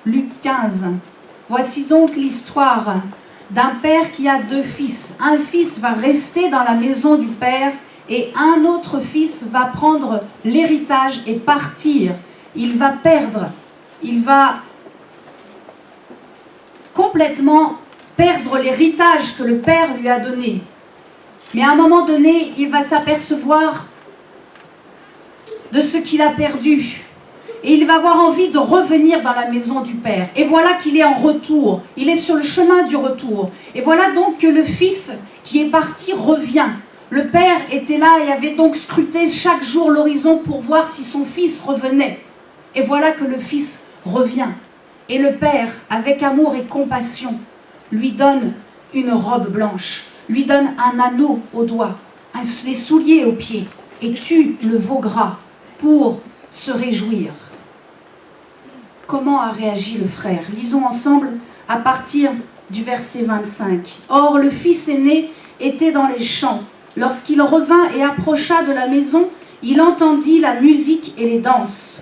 Luc 15. Voici donc l'histoire d'un père qui a 2 fils. Un fils va rester dans la maison du père et un autre fils va prendre l'héritage et partir. Il va perdre, il va complètement perdre l'héritage que le père lui a donné. Mais à un moment donné, il va s'apercevoir de ce qu'il a perdu. Et il va avoir envie de revenir dans la maison du père. Et voilà qu'il est en retour. Il est sur le chemin du retour. Et voilà donc que le fils qui est parti revient. Le père était là et avait donc scruté chaque jour l'horizon pour voir si son fils revenait. Et voilà que le fils revient. Et le père, avec amour et compassion, lui donne une robe blanche, lui donne un anneau au doigt, des souliers aux pieds, et tue le veau gras pour se réjouir. Comment a réagi le frère? Lisons ensemble à partir du verset 25. Or, le fils aîné était dans les champs. Lorsqu'il revint et approcha de la maison, il entendit la musique et les danses.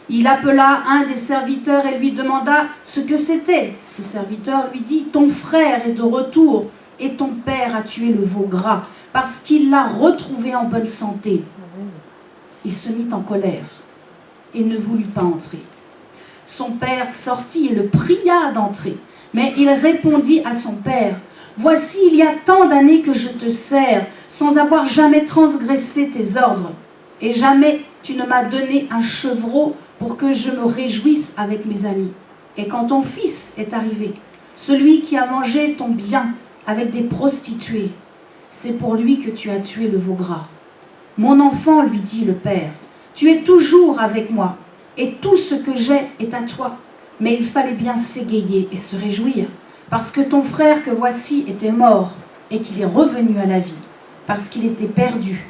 Il appela un des serviteurs et lui demanda ce que c'était. Ce serviteur lui dit, « Ton frère est de retour et ton père a tué le veau gras parce qu'il l'a retrouvé en bonne santé. » Il se mit en colère et ne voulut pas entrer. Son père sortit et le pria d'entrer. Mais il répondit à son père, « Voici, il y a tant d'années que je te sers, sans avoir jamais transgressé tes ordres. Et jamais tu ne m'as donné un chevreau pour que je me réjouisse avec mes amis. Et quand ton fils est arrivé, celui qui a mangé ton bien avec des prostituées, c'est pour lui que tu as tué le veau gras. Mon enfant, lui dit le père, tu es toujours avec moi, et tout ce que j'ai est à toi. Mais il fallait bien s'égayer et se réjouir, parce que ton frère que voici était mort, et qu'il est revenu à la vie, parce qu'il était perdu,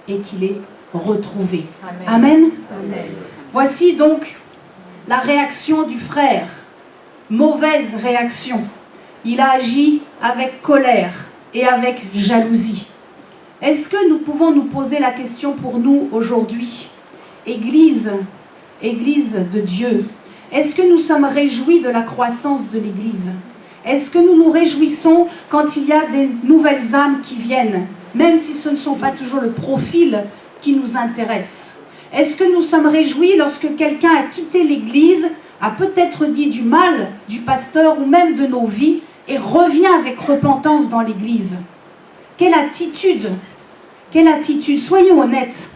et qu'il est retrouvé. » Amen. Amen. Voici donc la réaction du frère. Mauvaise réaction. Il a agi avec colère et avec jalousie. Est-ce que nous pouvons nous poser la question pour nous aujourd'hui, Église de Dieu, est-ce que nous sommes réjouis de la croissance de l'Église? Est-ce que nous nous réjouissons quand il y a des nouvelles âmes qui viennent, même si ce ne sont pas toujours le profil qui nous intéresse? Est-ce que nous sommes réjouis lorsque quelqu'un a quitté l'Église, a peut-être dit du mal du pasteur ou même de nos vies et revient avec repentance dans l'Église? Quelle attitude? Quelle attitude? Soyons honnêtes.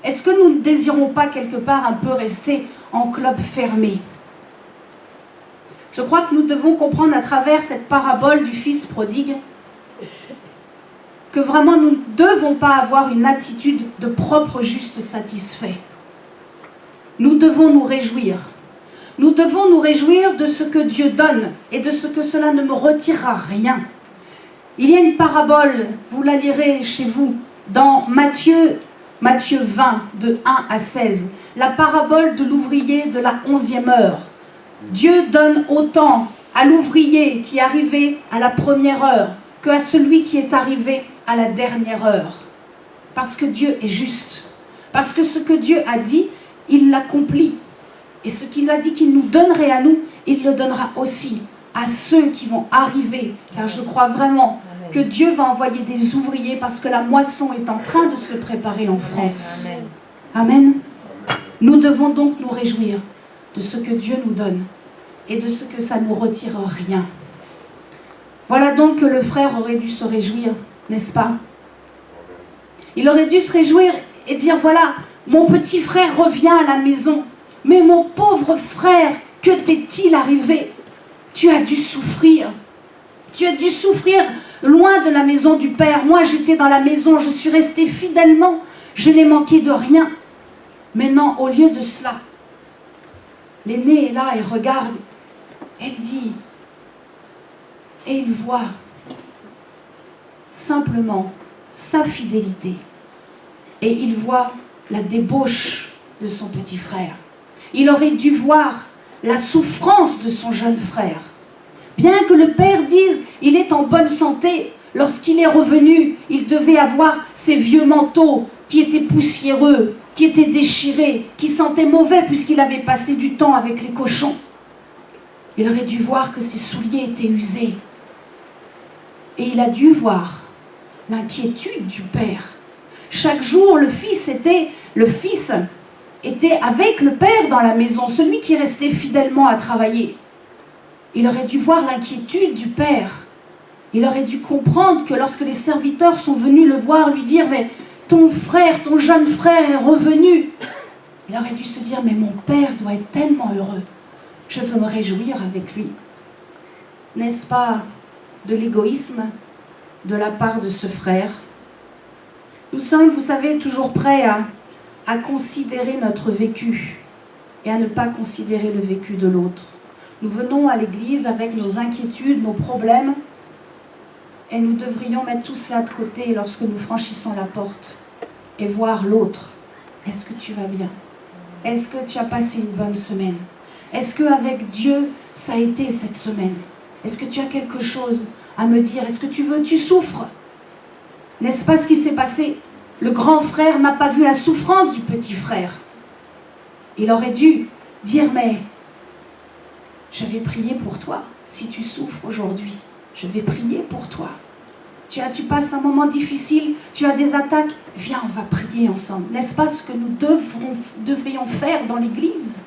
Est-ce que nous ne désirons pas quelque part un peu rester en club fermé? Je crois que nous devons comprendre à travers cette parabole du fils prodigue que vraiment nous ne devons pas avoir une attitude de propre juste satisfait. Nous devons nous réjouir. Nous devons nous réjouir de ce que Dieu donne et de ce que cela ne me retirera rien. Il y a une parabole, vous la lirez chez vous, dans Matthieu 20, de 1 à 16. La parabole de l'ouvrier de la 11e heure. Dieu donne autant à l'ouvrier qui est arrivé à la première heure qu'à celui qui est arrivé à la dernière heure. Parce que Dieu est juste. Parce que ce que Dieu a dit, il l'accomplit. Et ce qu'il a dit qu'il nous donnerait à nous, il le donnera aussi à ceux qui vont arriver. Car je crois vraiment que Dieu va envoyer des ouvriers parce que la moisson est en train de se préparer en France. Amen. Nous devons donc nous réjouir de ce que Dieu nous donne et de ce que ça ne nous retire rien. Voilà donc que le frère aurait dû se réjouir, n'est-ce pas? Il aurait dû se réjouir et dire, voilà, mon petit frère revient à la maison. Mais mon pauvre frère, que t'est-il arrivé? Tu as dû souffrir. Tu as dû souffrir loin de la maison du Père. Moi, j'étais dans la maison, je suis restée fidèlement. Je n'ai manqué de rien. Mais non, au lieu de cela, l'aîné est là et regarde. Elle dit, et il voit simplement sa fidélité. Et il voit la débauche de son petit frère. Il aurait dû voir la souffrance de son jeune frère. Bien que le père dise, il est en bonne santé, lorsqu'il est revenu, il devait avoir ses vieux manteaux qui étaient poussiéreux, qui étaient déchirés, qui sentaient mauvais puisqu'il avait passé du temps avec les cochons. Il aurait dû voir que ses souliers étaient usés. Et il a dû voir l'inquiétude du père. Chaque jour, le fils était avec le père dans la maison, celui qui restait fidèlement à travailler. Il aurait dû voir l'inquiétude du père. Il aurait dû comprendre que lorsque les serviteurs sont venus le voir, lui dire « Mais ton frère, ton jeune frère est revenu », il aurait dû se dire « Mais mon père doit être tellement heureux. Je veux me réjouir avec lui. » N'est-ce pas de l'égoïsme de la part de ce frère? Nous sommes, vous savez, toujours prêts à considérer notre vécu et à ne pas considérer le vécu de l'autre. Nous venons à l'église avec nos inquiétudes, nos problèmes, et nous devrions mettre tout cela de côté lorsque nous franchissons la porte et voir l'autre. Est-ce que tu vas bien? Est-ce que tu as passé une bonne semaine? Est-ce qu'avec Dieu, ça a été cette semaine? Est-ce que tu as quelque chose à me dire? Est-ce que tu souffres? N'est-ce pas ce qui s'est passé? Le grand frère n'a pas vu la souffrance du petit frère. Il aurait dû dire, mais je vais prier pour toi. Si tu souffres aujourd'hui, je vais prier pour toi. Tu passes un moment difficile, tu as des attaques, viens, on va prier ensemble. N'est-ce pas ce que nous devrions faire dans l'église?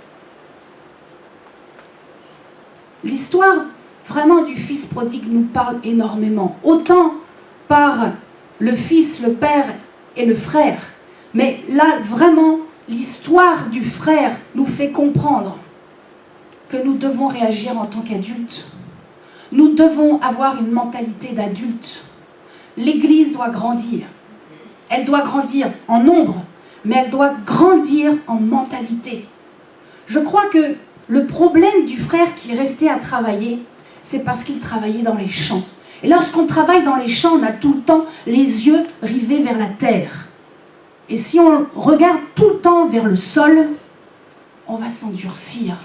L'histoire vraiment du fils prodigue nous parle énormément. Autant par le fils, le père et le frère. Mais là, vraiment, l'histoire du frère nous fait comprendre que nous devons réagir en tant qu'adultes. Nous devons avoir une mentalité d'adulte. L'Église doit grandir. Elle doit grandir en nombre, mais elle doit grandir en mentalité. Je crois que le problème du frère qui restait à travailler, c'est parce qu'il travaillait dans les champs. Et lorsqu'on travaille dans les champs, on a tout le temps les yeux rivés vers la terre. Et si on regarde tout le temps vers le sol, on va s'endurcir.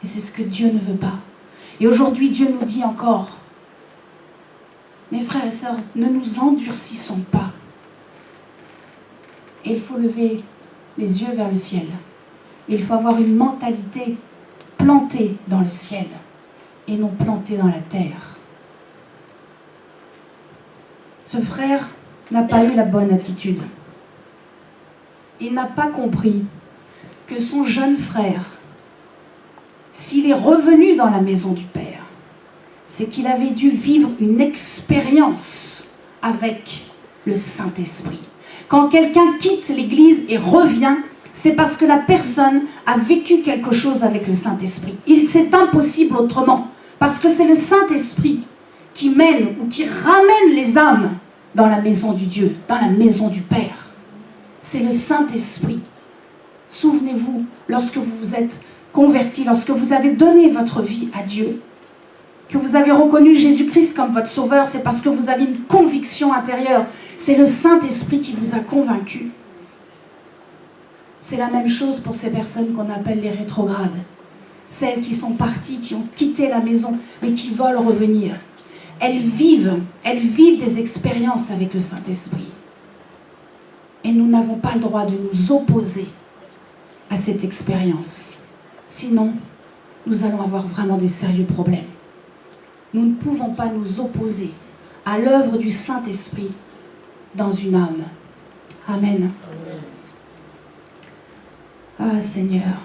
Et c'est ce que Dieu ne veut pas. Et aujourd'hui, Dieu nous dit encore, mes frères et sœurs, ne nous endurcissons pas. Et il faut lever les yeux vers le ciel. Et il faut avoir une mentalité plantée dans le ciel et non plantée dans la terre. Ce frère n'a pas eu la bonne attitude. Il n'a pas compris que son jeune frère, s'il est revenu dans la maison du Père, c'est qu'il avait dû vivre une expérience avec le Saint-Esprit. Quand quelqu'un quitte l'Église et revient, c'est parce que la personne a vécu quelque chose avec le Saint-Esprit. C'est impossible autrement, parce que c'est le Saint-Esprit qui mène ou qui ramène les âmes dans la maison du Dieu, dans la maison du Père. C'est le Saint-Esprit. Souvenez-vous, lorsque vous vous êtes converti, lorsque vous avez donné votre vie à Dieu, que vous avez reconnu Jésus-Christ comme votre sauveur, c'est parce que vous avez une conviction intérieure. C'est le Saint-Esprit qui vous a convaincu. C'est la même chose pour ces personnes qu'on appelle les rétrogrades. Celles qui sont parties, qui ont quitté la maison, mais qui veulent revenir. Elles vivent des expériences avec le Saint-Esprit. Et nous n'avons pas le droit de nous opposer à cette expérience. Sinon, nous allons avoir vraiment de sérieux problèmes. Nous ne pouvons pas nous opposer à l'œuvre du Saint-Esprit dans une âme. Amen. Ah Seigneur.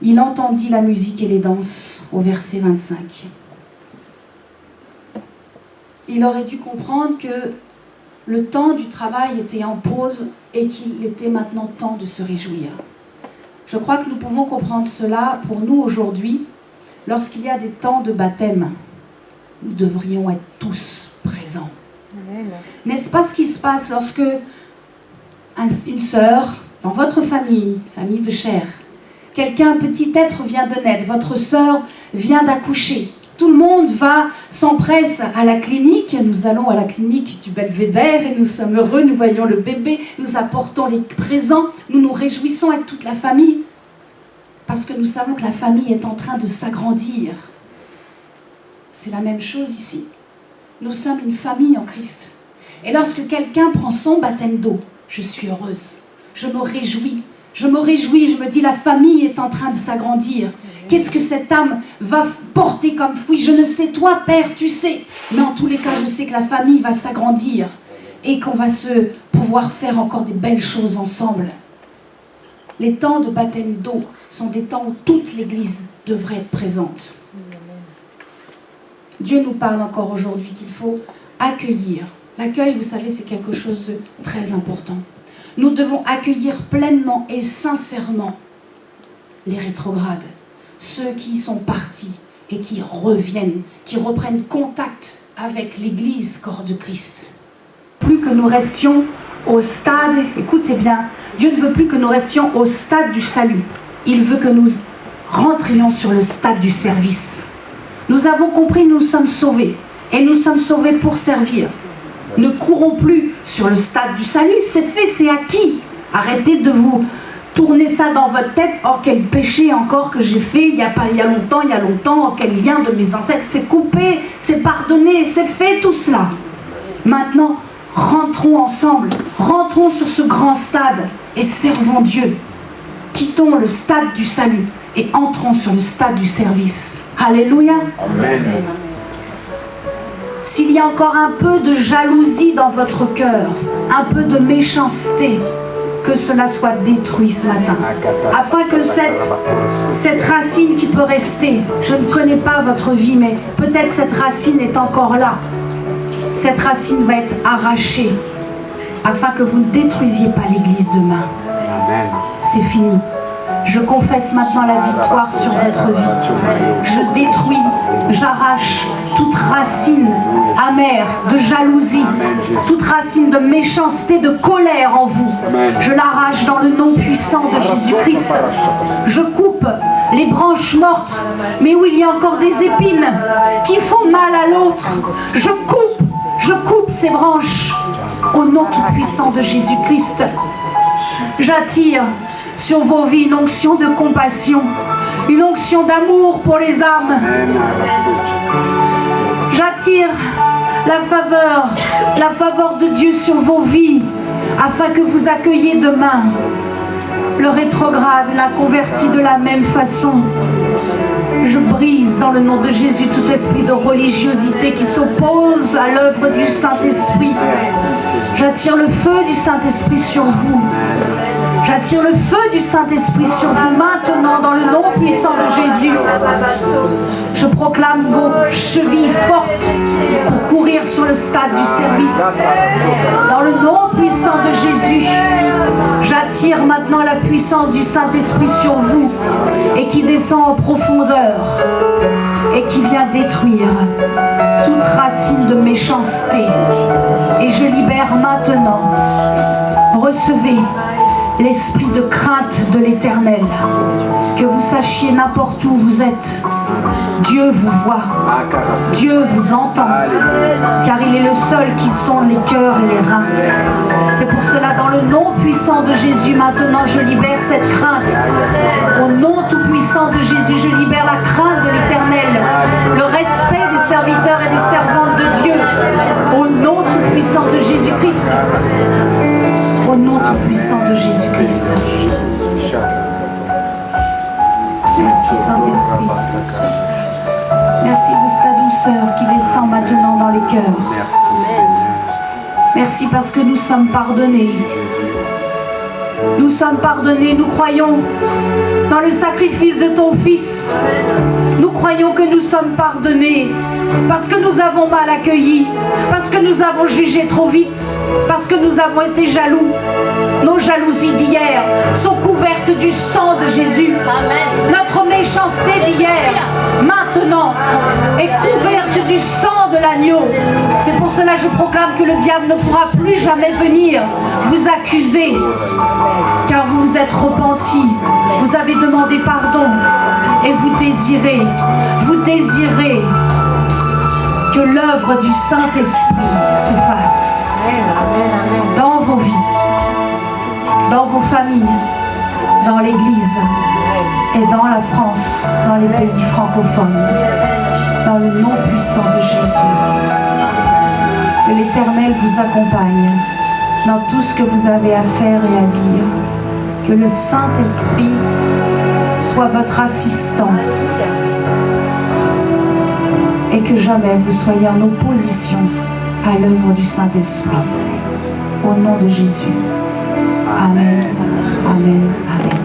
Il entendit la musique et les danses au verset 25. Il aurait dû comprendre que le temps du travail était en pause et qu'il était maintenant temps de se réjouir. Je crois que nous pouvons comprendre cela pour nous aujourd'hui. Lorsqu'il y a des temps de baptême, nous devrions être tous présents. Amen. N'est-ce pas ce qui se passe lorsque une sœur, dans votre famille, famille de chair, un petit être vient de naître, votre sœur vient d'accoucher, tout le monde s'empresse à la clinique, nous allons à la clinique du Belvédère et nous sommes heureux, nous voyons le bébé, nous apportons les présents, nous nous réjouissons avec toute la famille, parce que nous savons que la famille est en train de s'agrandir. C'est la même chose ici. Nous sommes une famille en Christ. Et lorsque quelqu'un prend son baptême d'eau, je suis heureuse. Je me réjouis. Je me dis la famille est en train de s'agrandir. Qu'est-ce que cette âme va porter comme fruit? Je ne sais, toi, Père, tu sais. Mais en tous les cas, je sais que la famille va s'agrandir et qu'on va se pouvoir faire encore des belles choses ensemble. Les temps de baptême d'eau sont des temps où toute l'Église devrait être présente. Dieu nous parle encore aujourd'hui qu'il faut accueillir. L'accueil, vous savez, c'est quelque chose de très important. Nous devons accueillir pleinement et sincèrement les rétrogrades, ceux qui sont partis et qui reviennent, qui reprennent contact avec l'Église, corps de Christ. Plus que nous restions au stade, écoutez bien, Dieu ne veut plus que nous restions au stade du salut. Il veut que nous rentrions sur le stade du service. Nous avons compris, nous sommes sauvés. Et nous sommes sauvés pour servir. Ne courons plus sur le stade du salut, c'est fait, c'est acquis. Arrêtez de vous tourner ça dans votre tête. Oh, quel péché encore que j'ai fait il y a longtemps, oh, quel lien de mes ancêtres. C'est coupé, c'est pardonné, c'est fait tout cela. Maintenant, rentrons ensemble, rentrons sur ce grand stade et servons Dieu. Quittons le stade du salut et entrons sur le stade du service. Alléluia. Amen. S'il y a encore un peu de jalousie dans votre cœur, un peu de méchanceté, que cela soit détruit ce matin. Afin que cette racine qui peut rester, je ne connais pas votre vie, mais peut-être cette racine est encore là. Cette racine va être arrachée, afin que vous ne détruisiez pas l'Église demain. Amen. C'est fini. Je confesse maintenant la victoire sur votre vie. Je détruis, j'arrache toute racine amère, de jalousie, toute racine de méchanceté, de colère en vous. Je l'arrache dans le nom puissant de Jésus-Christ. Je coupe les branches mortes, mais où il y a encore des épines qui font mal à l'autre. Je coupe ces branches au nom tout puissant de Jésus-Christ. J'attire sur vos vies une onction de compassion, une onction d'amour pour les âmes. J'attire la faveur de Dieu sur vos vies, afin que vous accueilliez demain le rétrograde, la convertie de la même façon. Je brise dans le nom de Jésus tout esprit de religiosité qui s'oppose à l'œuvre du Saint-Esprit. J'attire le feu du Saint-Esprit sur vous. J'attire le feu du Saint-Esprit sur vous maintenant dans le nom puissant de Jésus. Je proclame vos chevilles fortes pour courir sur le stade du service. Dans le nom puissant de Jésus, j'attire maintenant la puissance du Saint-Esprit sur vous et qui descend en profondeur et qui vient détruire toute racine de méchanceté. Et je libère maintenant. Recevez l'esprit de crainte de l'Éternel. Que vous sachiez n'importe où vous êtes, Dieu vous voit, Dieu vous entend, car il est le seul qui sonde les cœurs et les reins. C'est pour cela, dans le nom puissant de Jésus, maintenant je libère cette crainte. Au nom tout puissant de Jésus, je libère la crainte de l'Éternel, le respect des serviteurs et des servantes de Dieu. Au nom tout puissant de Jésus-Christ. Au nom tout puissant de Jésus-Christ. Merci Saint-Esprit. Merci de ta douceur qui descend maintenant dans les cœurs. Merci parce que nous sommes pardonnés. Nous sommes pardonnés, nous croyons dans le sacrifice de ton Fils. Nous croyons que nous sommes pardonnés parce que nous avons mal accueilli, parce que nous avons jugé trop vite, parce que nous avons été jaloux. Nos jalousies d'hier sont couvertes du sang de Jésus. Notre méchanceté d'hier, maintenant, est couverte du sang de l'agneau. C'est pour cela que je proclame que le diable ne pourra plus jamais venir vous accuser, car vous vous êtes repentis, vous avez demandé pardon et vous désirez que l'œuvre du Saint-Esprit se fasse dans vos vies, dans vos familles, dans l'Église et dans la France, dans les pays francophones, dans le nom puissant de Jésus. Que l'Éternel vous accompagne dans tout ce que vous avez à faire et à dire. Que le Saint-Esprit soit votre assistant et que jamais vous soyez en opposition à l'œuvre du Saint-Esprit. Au nom de Jésus. Amen. Amen. Amen.